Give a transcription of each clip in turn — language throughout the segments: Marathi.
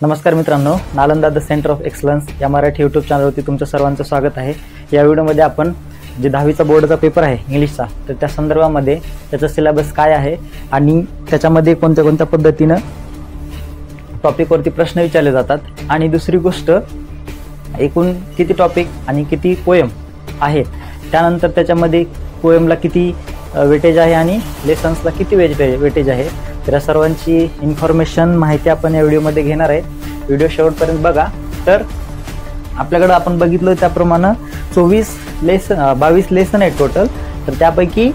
नमस्कार मित्रांनो, Nalanda the centre of excellence या मराठी यूट्यूब चॅनलवरती तुमचं सर्वांचं स्वागत आहे। या व्हिडिओमध्ये आपण जे 10वीचा बोर्डचा पेपर आहे इंग्लिशचा, तर त्या संदर्भामध्ये त्याचा सिलेबस काय आहे आणि त्याच्यामध्ये कोणत्या कोणत्या पद्धतीने टॉपिकवरती प्रश्न विचारले जातात आणि दुसरी गोष्ट एकूण किती टॉपिक आणि किती पोएम आहेत, त्यानंतर त्याच्यामध्ये पोएमला किती वेटेज आहे आणि लेसन्सला किती वेटेज आहे, तर या सर्वांची इन्फॉर्मेशन माहिती आपण या व्हिडिओमध्ये घेणार आहे। व्हिडिओ शेवटपर्यंत बघा। तर आपल्याकडे आपण बघितलं त्याप्रमाणे 22 लेसन आहेत टोटल, तर त्यापैकी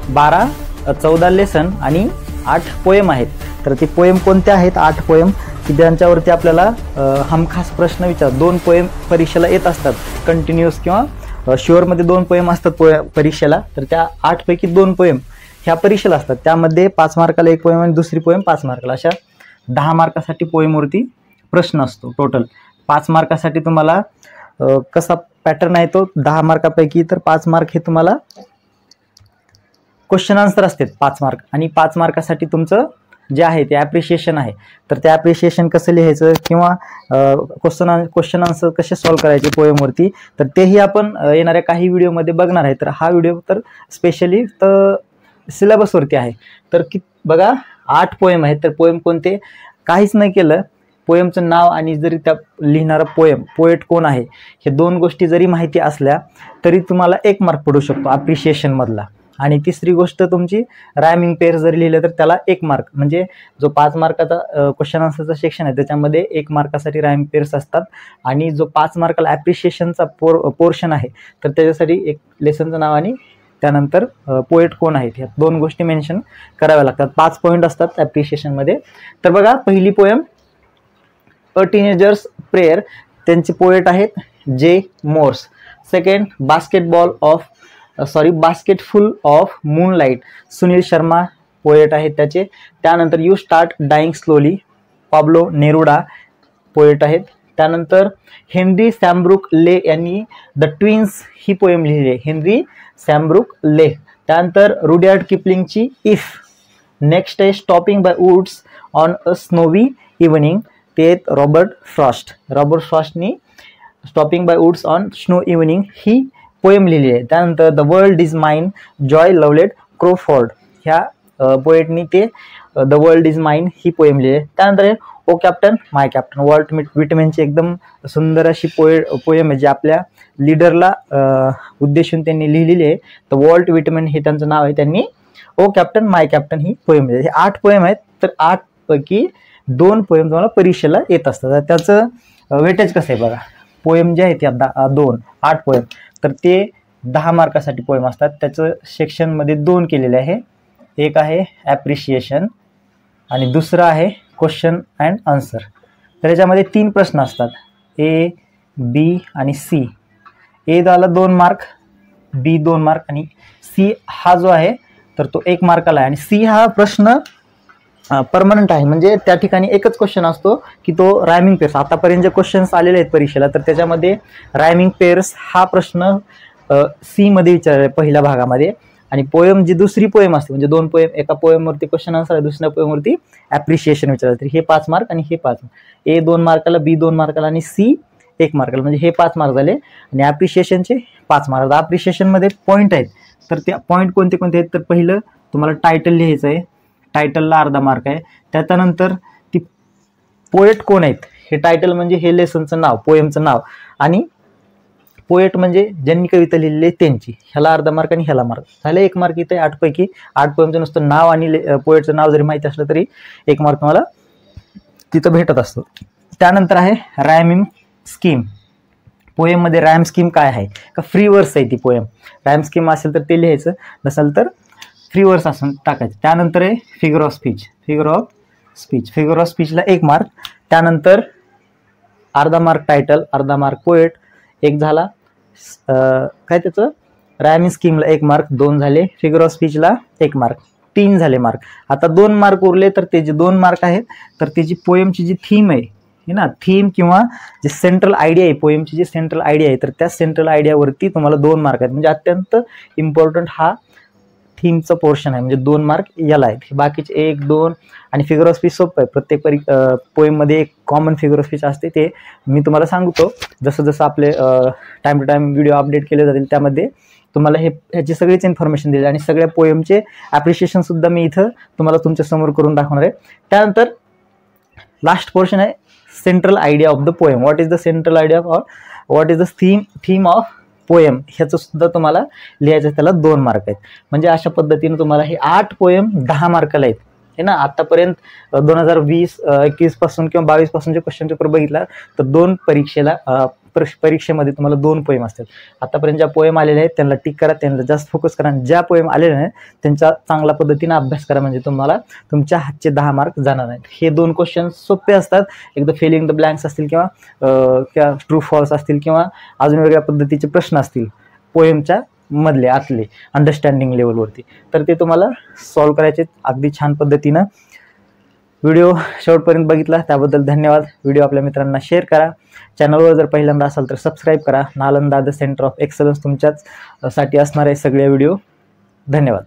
14 लेसन आणि 8 पोएम आहेत। तर ती पोएम कोणत्या आहेत? 8 पोएम की ज्यांच्यावरती आपल्याला हमखास प्रश्न विचार 2 पोएम परीक्षेला येत असतात, कंटिन्यूअस किंवा शुअरमध्ये 2 पोएम असतात परीक्षेला। तर त्या 8 पैकी 2 पोएम ह्या परीक्षेला असतात, त्यामध्ये 5 मार्काला 1 पोएम आणि दुसरी पोएम 5 मार्काला, अशा 10 मार्कासाठी पोएमवरती प्रश्न असतो। टोटल 5 मार्कासाठी तुम्हाला कसा पॅटर्न आहे तो 10 मार्कापैकी, तर 5 मार्क हे तुम्हाला क्वेश्चन आन्सर असतात 5 मार्क, आणि 5 मार्कासाठी तुमचं जे आहे ते ॲप्रिशिएशन आहे। तर ते ॲप्रिशिएशन कसं लिहायचं किंवा क्वेश्चन आन्सर कसे सॉल्व्ह करायचे पोएमवरती, तर तेही आपण येणाऱ्या काही व्हिडिओमध्ये बघणार आहे। तर हा व्हिडिओ तर स्पेशली तर सिलेबसवरती आहे। तर बघा 8 पोएम आहेत, तर पोएम कोणते? काहीच नाही केलं, पोएमचं नाव आणि जरी त्या लिहिणारा पोएट कोण आहे हे 2 गोष्टी जरी माहिती असल्या तरी तुम्हाला 1 मार्क पडू शकतो ॲप्रिशिएशन मधला। आणि तिसरी गोष्ट तुमची रायमिंग पेअर जरी लिहिलं तर त्याला 1 मार्क, म्हणजे जो 5 मार्काचा क्वेश्चन आन्सरचा सेक्शन आहे त्याच्यामध्ये 1 मार्कासाठी रायमिंग पेअर्स असतात, आणि जो 5 मार्काला ॲप्रिशिएशनचा पोर्शन आहे तर त्याच्यासाठी एक लेसनचं नाव आणि त्यानंतर पोएट कोण आहेत, ह्या 2 गोष्टी मेन्शन कराव्या लागतात। 5 पॉईंट असतात ॲप्रिशिएशनमध्ये। तर बघा, पहिली पोएम अ टीनेजर्स प्रेयर, त्यांचे पोएट आहेत जे Morse. Second basketful of moonlight, Sunil Sharma poet आहेत त्याचे। त्यानंतर you start dying slowly, Pablo Neruda poet आहेत। त्यानंतर हेनरी सॅमब्रुक ले यांनी द ट्विन्स ही पोएम लिहिली आहे, हेनरी सॅमब्रुक ले। त्यानंतर रुडयार्ड किपलिंगची इफ। नेक्स्ट आहे stopping by woods on a snowy evening, ते रॉबर्ट फ्रॉस्टनी stopping by woods on snow evening ही पोएम लिहिली आहे। त्यानंतर the world is mine, Joy Lovelett Crawford ह्या पोएटनी ते द वर्ल्ड इज माइन ही पोएम लिहिली आहे। त्यानंतर O captain my captain, Walt विटमॅनची एकदम सुंदर अशी पोएम आहे, जी आपल्या लीडरला उद्देशून त्यांनी लिहिलेली आहे। तर वॉल्ट विटमॅन हे त्यांचं नाव आहे, त्यांनी ओ captain my captain he poem लिहिली। हे 8 पोएम आहेत, तर 8 पैकी 2 पोएम तुम्हाला परीक्षेला येत असतात। त्याचं वेटेज कसं आहे बघा, पोएम जे आहेत या 8 पोएम, तर ते 10 मार्कासाठी पोएम असतात। त्याचं सेक्शनमध्ये 2 केलेले आहे, एक आहे ॲप्रिशिएशन आणि दुसरं आहे क्वेश्चन अँड आन्सर। तर याच्यामध्ये 3 प्रश्न असतात, ए, बी आणि सी। ए झाला 2 मार्क, बी 2 मार्क आणि सी हा जो आहे तर तो 1 मार्काला आहे। आणि सी हा प्रश्न परमनंट आहे, म्हणजे त्या ठिकाणी एकच क्वेश्चन असतो की तो रायमिंग पेअर्स। आतापर्यंत जे क्वेश्चन्स आलेले आहेत परीक्षेला तर त्याच्यामध्ये रायमिंग पेअर्स हा प्रश्न सी मध्ये विचारला आहे पहिल्या भागामध्ये। आणि पोएम जी दुसरी पोएम असते, म्हणजे 2 पोएम, एका पोएमवरती क्वेश्चन आन्सर आहे, दुसऱ्या पोएमवरती ॲप्रिशिएशन विचारलं, तर हे 5 मार्क आणि हे 5 मार्क। ए 2 मार्काला, बी 2 मार्काला आणि सी 1 मार्काला, म्हणजे हे 5 मार्क झाले। आणि ॲप्रिशिएशनचे 5 मार्क। ॲप्रिशिएशनमध्ये पॉईंट आहेत, तर त्या पॉईंट कोणते कोणते आहेत? तर पहिलं तुम्हाला टायटल लिहायचं आहे, टायटलला अर्धा मार्क आहे। त्याच्यानंतर ती पोएट कोण आहेत, हे टायटल म्हणजे हे लेसनचं नाव, पोएमचं नाव, आणि पोएट म्हणजे ज्यांनी कविता लिहिलेली आहे त्यांची, ह्याला अर्धा मार्क आणि ह्याला मार्क झाले। 1 मार्क इथे 8 पैकी 8 पोएमचं नुसतं नाव आणि पोएटचं नाव जरी माहिती असलं तरी 1 मार्क तुम्हाला तिथं भेटत असतो। त्यानंतर आहे रायमिंग स्कीम। पोएममध्ये रायम स्कीम काय आहे का फ्री वर्स आहे ती पोएम, रायम स्कीम असेल तर ते लिहायचं, नसेल तर फ्री वर्स असं टाकायचं। त्यानंतर आहे फिगर ऑफ स्पीचला 1 मार्क। त्यानंतर अर्धा मार्क टायटल, अर्धा मार्क पोएट, 1 झाला काय त्याचं रायमिंग स्कीमला 1 मार्क, 2 झाले, फिगर ऑफ स्पीचला 1 मार्क, 3 झाले मार्क। आता 2 मार्क उरले, तर ते जे 2 मार्क आहेत तर त्याची पोएमची जी थीम आहे ना, थीम किंवा जे सेंट्रल आयडिया आहे, पोएमची जी सेंट्रल आयडिया आहे, तर त्या सेंट्रल आयडियावरती तुम्हाला 2 मार्क आहेत। म्हणजे अत्यंत इम्पॉर्टंट हा थीमचं पोर्शन आहे, म्हणजे 2 मार्क याला आहेत. बाकीचे 1, 2 आणि फिगर ऑफ स्पीच सोपं आहे. प्रत्येक पोएममध्ये एक कॉमन फिगर ऑफ स्पीच असते, ते मी तुम्हाला सांगतो. जसं जसं आपले time to time video update केले जातील त्यामध्ये तुम्हाला ह्याची सगळीच इन्फॉर्मेशन दिली आणि सगळ्या पोएमचे ॲप्रिशिएशन सुद्धा मी इथं तुम्हाला तुमच्या समोर करून दाखवणार आहे. त्यानंतर लास्ट पोर्शन आहे central idea of the poem. What is the central idea of what is the theme of poem, ह्याचं सुद्धा तुम्हाला लिहायचं. त्याला 2 मार्क आहेत. म्हणजे अशा पद्धतीने तुम्हाला हे 8 पोएम 10 मार्काला आहेत हे ना. आतापर्यंत 2020-21 पासून किंवा 22 पासून जे क्वेश्चन पेपर बघितला तर 2 परीक्षेमध्ये तुम्हाला 2 पोएम असतात. आतापर्यंत ज्या पोएम आलेल्या आहेत त्यांना टिक करा, त्यांना जास्त फोकस करा. ज्या पोएम आलेल्या आहेत त्यांचा चांगल्या पद्धतीने अभ्यास करा, म्हणजे तुम्हाला तुमच्या हातचे 10 मार्क जाणार नाहीत. हे 2 क्वेश्चन सोपे असतात. एकदा फिलिंग द ब्लँक्स असतील किंवा ट्रू फॉल्स असतील किंवा अजून वेगळ्या पद्धतीचे प्रश्न असतील पोएमच्या मधले आतले अंडरस्टँडिंग लेवलवरती, तर ते तुम्हाला सॉल्व्ह करायचे अगदी छान पद्धतीनं. व्हिडिओ शेवटपर्यंत बघितला त्याबद्दल धन्यवाद. व्हिडिओ आपल्या मित्रांना शेअर करा. चॅनलवर जर पहिल्यांदा असाल तर सबस्क्राईब करा. Nalanda the centre of excellence तुमच्याच साठी असणार आहे सगळे व्हिडिओ. धन्यवाद.